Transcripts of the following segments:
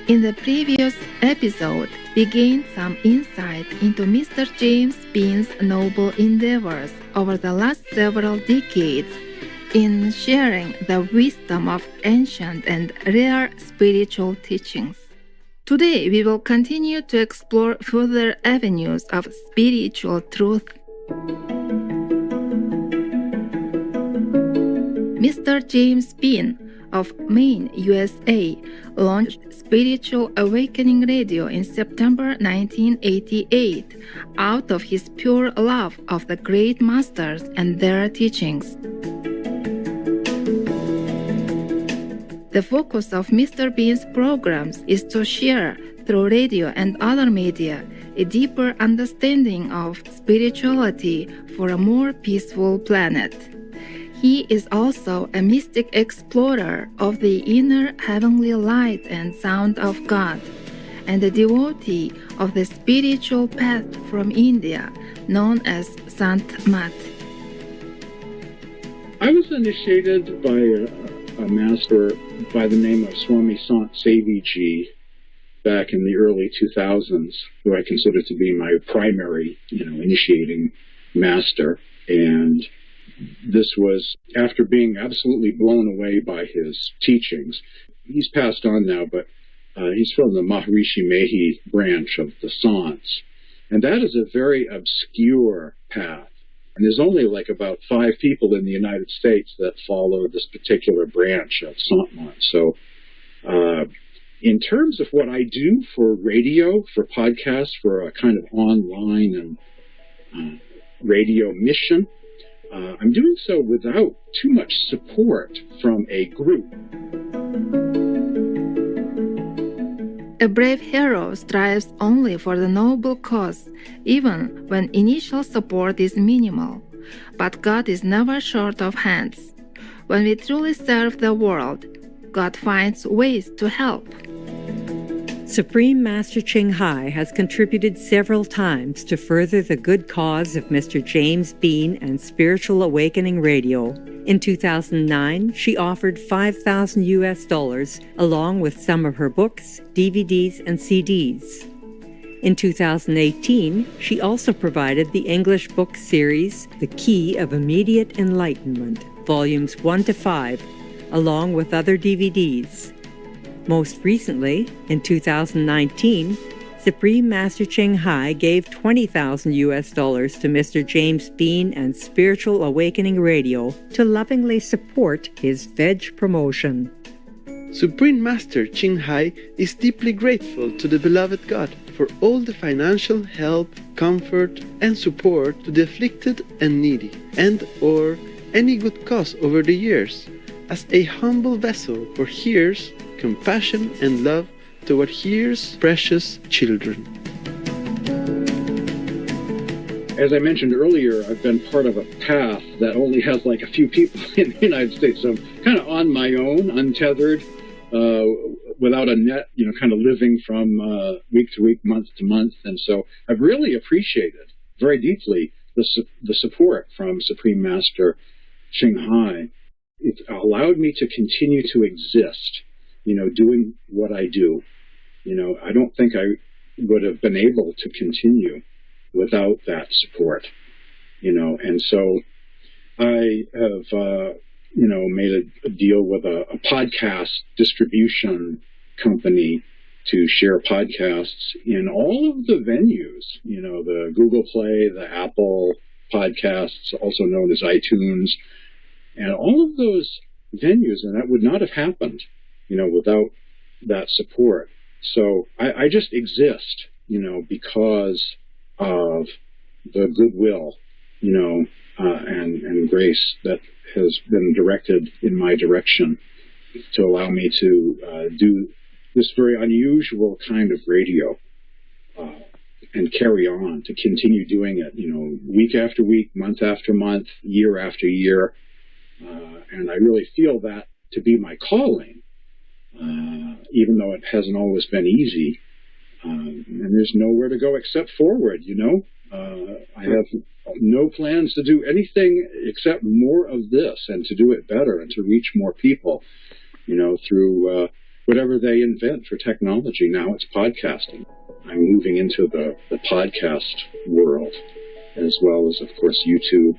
In the previous episode, we gained some insight into Mr. James Bean's noble endeavors over the last several decades in sharing the wisdom of ancient and rare spiritual teachings. Today, we will continue to explore further avenues of spiritual truth. Mr. James Bean of Maine, USA, launched Spiritual Awakening Radio in September 1988 out of his pure love of the great masters and their teachings. The focus of Mr. Bean's programs is to share, through radio and other media, a deeper understanding of spirituality for a more peaceful planet. He is also a mystic explorer of the inner heavenly light and sound of God, and a devotee of the spiritual path from India, known as Sant Mat. I was initiated by a master by the name of Swami Sant Seviji back in the early 2000s, who I consider to be my primary, initiating master. And this was after being absolutely blown away by his teachings. He's passed on now, but he's from the Maharishi Mehi branch of the Sants. And that is a very obscure path. And there's only like about 5 people in the United States that follow this particular branch of Sant. So in terms of what I do for radio, for podcasts, for a kind of online and radio mission, I'm doing so without too much support from a group. A brave hero strives only for the noble cause, even when initial support is minimal. But God is never short of hands. When we truly serve the world, God finds ways to help. Supreme Master Ching Hai has contributed several times to further the good cause of Mr. James Bean and Spiritual Awakening Radio. In 2009, she offered $5,000 along with some of her books, DVDs, and CDs. In 2018, she also provided the English book series, The Key of Immediate Enlightenment, Volumes 1 to 5, along with other DVDs. Most recently, in 2019, Supreme Master Ching Hai gave $20,000 to Mr. James Bean and Spiritual Awakening Radio to lovingly support his veg promotion. Supreme Master Ching Hai is deeply grateful to the beloved God for all the financial help, comfort, and support to the afflicted and needy, and/or any good cause over the years, as a humble vessel for His compassion and love toward His precious children. As I mentioned earlier, I've been part of a path that only has like a few people in the United States. So I'm kind of on my own, untethered, without a net, kind of living from week to week, month to month. And so I've really appreciated very deeply the support from Supreme Master Ching Hai. It allowed me to continue to exist, doing what I do. I don't think I would have been able to continue without that support, and so I have, made a deal with a podcast distribution company to share podcasts in all of the venues, the Google Play, the Apple Podcasts, also known as iTunes, and all of those venues, and that would not have happened, without that support. So I just exist, because of the goodwill, and grace that has been directed in my direction to allow me to do this very unusual kind of radio and carry on, to continue doing it, week after week, month after month, year after year. And I really feel that to be my calling, even though it hasn't always been easy. And there's nowhere to go except forward, I have no plans to do anything except more of this and to do it better and to reach more people, through whatever they invent for technology. Now it's podcasting. I'm moving into the podcast world, as well as, of course, YouTube.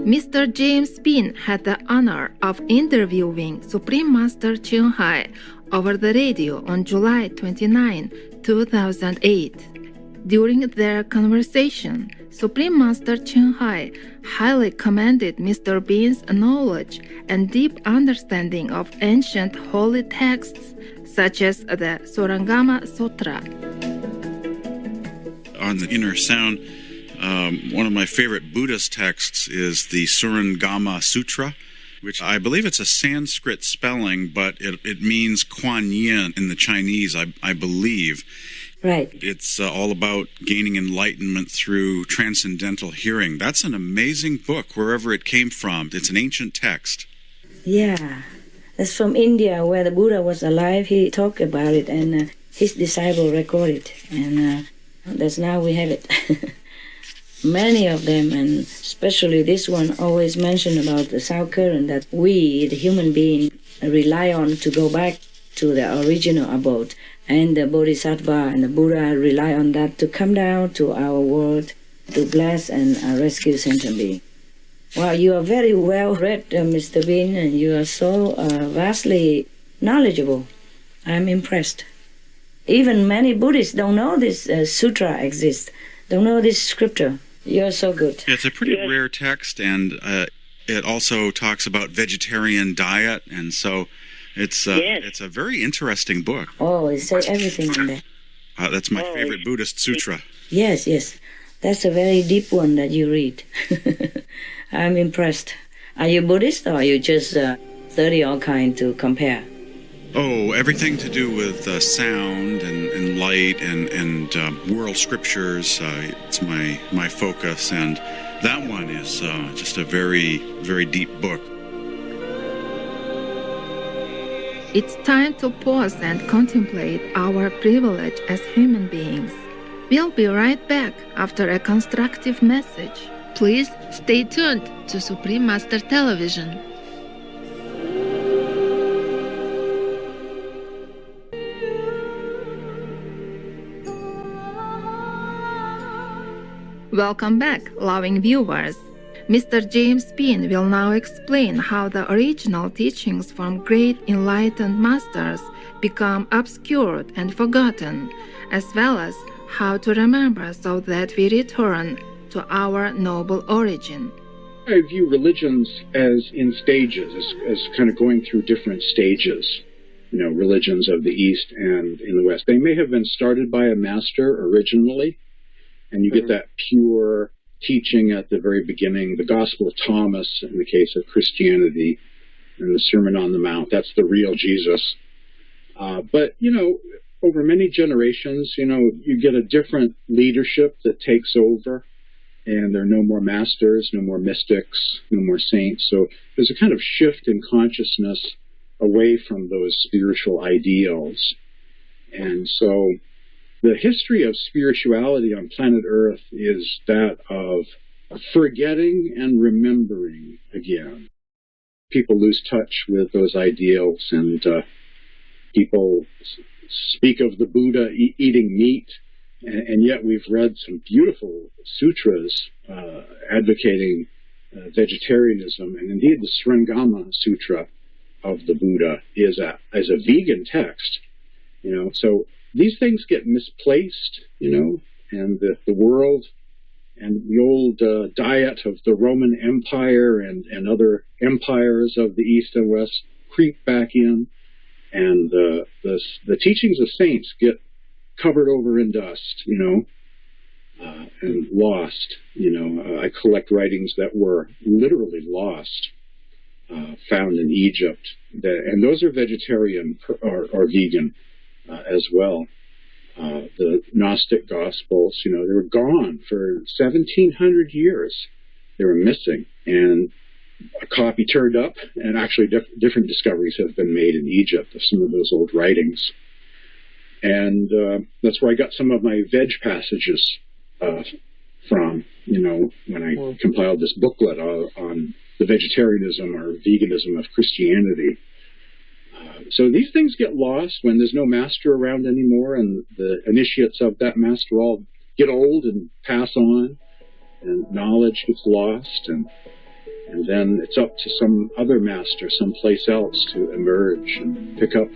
Mr. James Bean had the honor of interviewing Supreme Master Ching Hai over the radio on July 29, 2008. During their conversation, Supreme Master Ching Hai highly commended Mr. Bean's knowledge and deep understanding of ancient holy texts such as the Surangama Sutra. On the inner sound, one of my favorite Buddhist texts is the Surangama Sutra, which I believe it's a Sanskrit spelling, but it means Kuan Yin in the Chinese, I believe. Right. It's all about gaining enlightenment through transcendental hearing. That's an amazing book, wherever it came from. It's an ancient text. Yeah. That's from India, where the Buddha was alive. He talked about it, and his disciple recorded. And that's now we have it. Many of them, and especially this one, always mention about the South Current that we, the human being, rely on to go back to the original abode. And the Bodhisattva and the Buddha rely on that to come down to our world to bless and rescue sentient beings. Wow, you are very well read, Mr. Bean, and you are so vastly knowledgeable. I'm impressed. Even many Buddhists don't know this sutra exists, don't know this scripture. You're so good. Yeah, it's a pretty rare text, and it also talks about vegetarian diet, and so it's a very interesting book. Oh, it says everything in there. That's my favorite Buddhist sutra. Yes, yes. That's a very deep one that you read. I'm impressed. Are you Buddhist, or are you just study all kind to compare? Oh, everything to do with sound and light and world scriptures. It's my focus, and that one is just a very, very deep book. It's time to pause and contemplate our privilege as human beings. We'll be right back after a constructive message. Please stay tuned to Supreme Master Television. Welcome back, loving viewers. Mr. James Bean will now explain how the original teachings from great enlightened masters become obscured and forgotten, as well as how to remember so that we return to our noble origin. I view religions as in stages, as kind of going through different stages. Religions of the East and in the West. They may have been started by a master originally, and you get that pure teaching at the very beginning, the Gospel of Thomas in the case of Christianity, and the Sermon on the Mount. That's the real Jesus. But over many generations, you get a different leadership that takes over, and there are no more masters, no more mystics, no more saints. So there's a kind of shift in consciousness away from those spiritual ideals. And so the history of spirituality on planet Earth is that of forgetting and remembering again. People lose touch with those ideals, and people speak of the Buddha eating meat, and yet we've read some beautiful sutras advocating vegetarianism, and indeed the Surangama Sutra of the Buddha is a vegan text. So these things get misplaced, and the world and the old diet of the Roman Empire and other empires of the East and West creep back in, and the teachings of saints get covered over in dust, and lost. I collect writings that were literally lost, found in Egypt, and those are vegetarian or vegan. As well. The Gnostic Gospels, they were gone for 1,700 years. They were missing, and a copy turned up, and actually different discoveries have been made in Egypt of some of those old writings. And that's where I got some of my veg passages from. when I compiled this booklet on the vegetarianism or veganism of Christianity. So these things get lost when there's no master around anymore, and the initiates of that master all get old and pass on, and knowledge gets lost, and then it's up to some other master someplace else to emerge and pick up,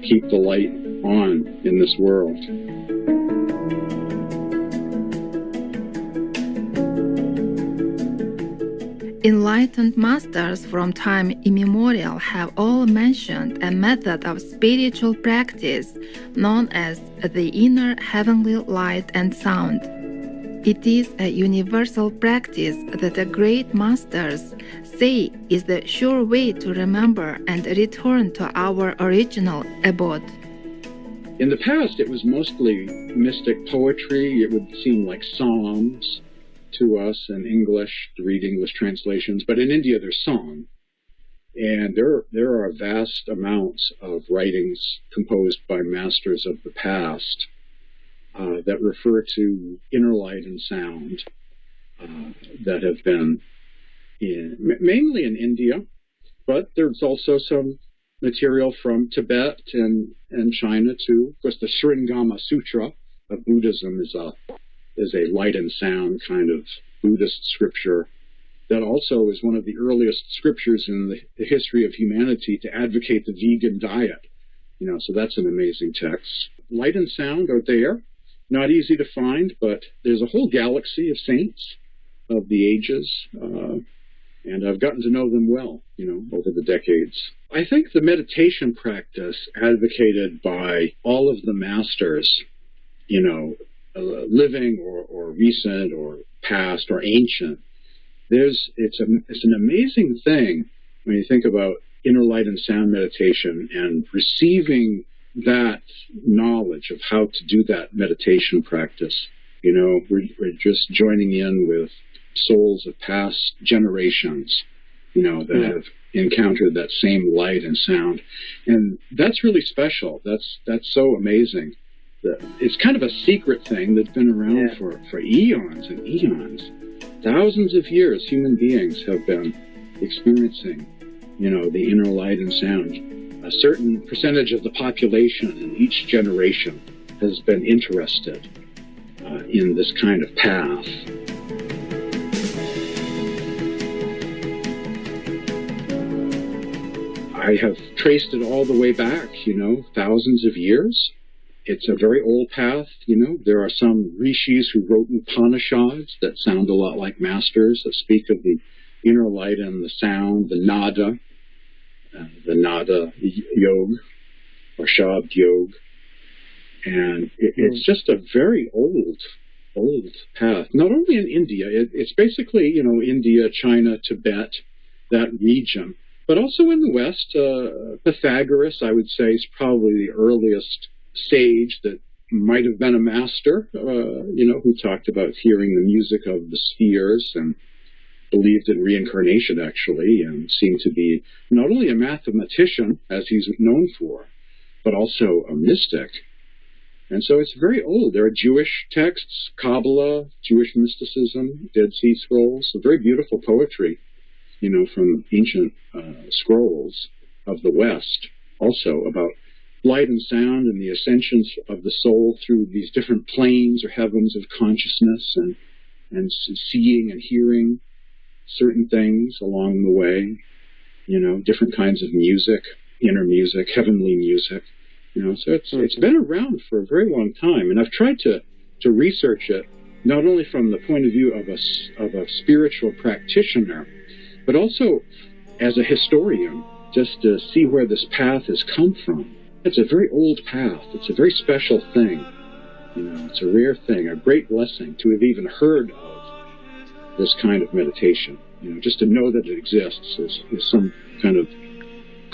keep the light on in this world. Enlightened masters from time immemorial have all mentioned a method of spiritual practice known as the inner heavenly light and sound. It is a universal practice that the great masters say is the sure way to remember and return to our original abode. In the past, it was mostly mystic poetry. It would seem like psalms to us in English, to read English translations. But in India, there's song. And there are vast amounts of writings composed by masters of the past that refer to inner light and sound that have been mainly in India, but there's also some material from Tibet and China too. Of course, the Sringama Sutra of Buddhism is a light and sound kind of Buddhist scripture that also is one of the earliest scriptures in the history of humanity to advocate the vegan diet. So that's an amazing text. Light and sound are there. Not easy to find, but there's a whole galaxy of saints of the ages, and I've gotten to know them well, over the decades. I think the meditation practice advocated by all of the masters, living or recent or past or ancient, it's an amazing thing when you think about inner light and sound meditation and receiving that knowledge of how to do that meditation practice. We're just joining in with souls of past generations, that have encountered that same light and sound. And that's really special. That's so amazing. It's kind of a secret thing that's been around for eons and eons. Thousands of years, human beings have been experiencing, the inner light and sound. A certain percentage of the population in each generation has been interested in this kind of path. I have traced it all the way back, thousands of years. It's a very old path, There are some rishis who wrote Upanishads that sound a lot like masters, that speak of the inner light and the sound, the nada yoga, or Shabd yoga. And it's just a very old path. Not only in India, it's basically, India, China, Tibet, that region. But also in the West, Pythagoras, I would say, is probably the earliest sage that might have been a master, who talked about hearing the music of the spheres and believed in reincarnation, actually, and seemed to be not only a mathematician, as he's known for, but also a mystic. And so it's very old. There are Jewish texts, Kabbalah, Jewish mysticism, Dead Sea Scrolls, so very beautiful poetry, from ancient scrolls of the West, also about light and sound and the ascensions of the soul through these different planes or heavens of consciousness, and seeing and hearing certain things along the way, different kinds of music, inner music, heavenly music, so it's been around for a very long time. And I've tried to research it, not only from the point of view of a spiritual practitioner, but also as a historian, just to see where this path has come from. It's a very old path. It's a very special thing. It's a rare thing, a great blessing to have even heard of this kind of meditation. Just to know that it exists is some kind of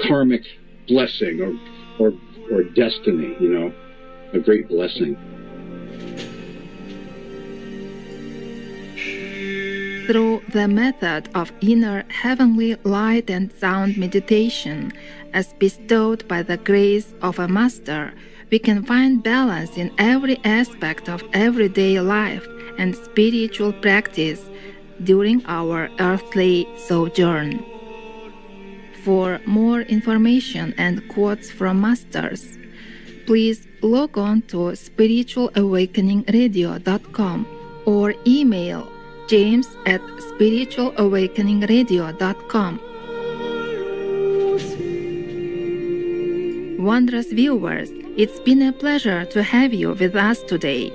karmic blessing or destiny, a great blessing. Through the method of inner heavenly light and sound meditation, as bestowed by the grace of a master, we can find balance in every aspect of everyday life and spiritual practice during our earthly sojourn. For more information and quotes from masters, please log on to spiritualawakeningradio.com or email james@spiritualawakeningradio.com. Wondrous viewers, it's been a pleasure to have you with us today.